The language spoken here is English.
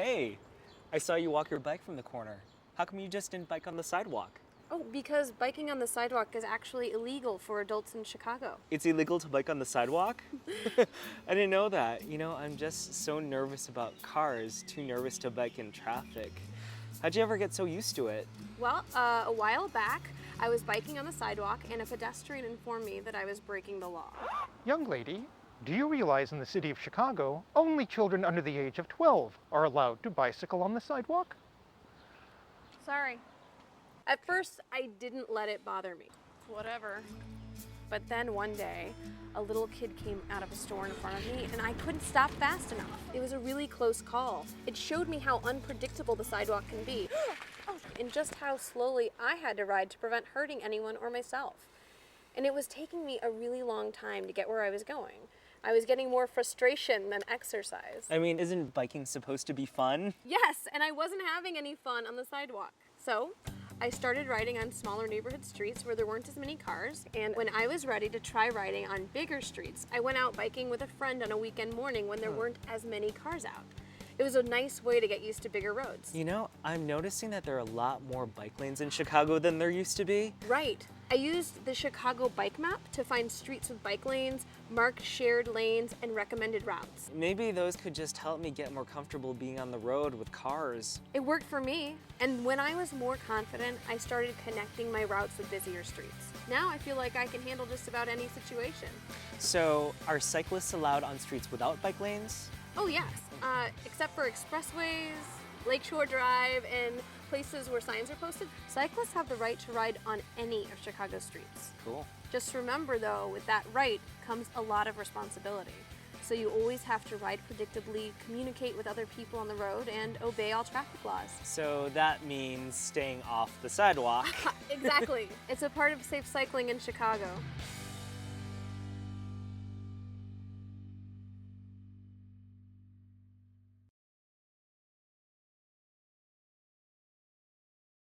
Hey, I saw you walk your bike from the corner. How come you just didn't bike on the sidewalk? Oh, because biking on the sidewalk is actually illegal for adults in Chicago. It's illegal to bike on the sidewalk? I didn't know that. I'm just so nervous about cars, too nervous to bike in traffic. How'd you ever get so used to it? Well, a while back, I was biking on the sidewalk and a pedestrian informed me that I was breaking the law. Young lady, do you realize in the city of Chicago, only children under the age of 12 are allowed to bicycle on the sidewalk? Sorry. At first, I didn't let it bother me. Whatever. But then one day, a little kid came out of a store in front of me and I couldn't stop fast enough. It was a really close call. It showed me how unpredictable the sidewalk can be and just how slowly I had to ride to prevent hurting anyone or myself. And it was taking me a really long time to get where I was going. I was getting more frustration than exercise. Isn't biking supposed to be fun? Yes, and I wasn't having any fun on the sidewalk. So I started riding on smaller neighborhood streets where there weren't as many cars. And when I was ready to try riding on bigger streets, I went out biking with a friend on a weekend morning when there weren't as many cars out. It was a nice way to get used to bigger roads. I'm noticing that there are a lot more bike lanes in Chicago than there used to be. Right. I used the Chicago bike map to find streets with bike lanes, marked shared lanes, and recommended routes. Maybe those could just help me get more comfortable being on the road with cars. It worked for me. And when I was more confident, I started connecting my routes with busier streets. Now I feel like I can handle just about any situation. So, are cyclists allowed on streets without bike lanes? Oh yes, except for expressways, Lakeshore Drive, and places where signs are posted. Cyclists have the right to ride on any of Chicago's streets. Cool. Just remember though, with that right comes a lot of responsibility. So you always have to ride predictably, communicate with other people on the road, and obey all traffic laws. So that means staying off the sidewalk. Exactly. It's a part of safe cycling in Chicago.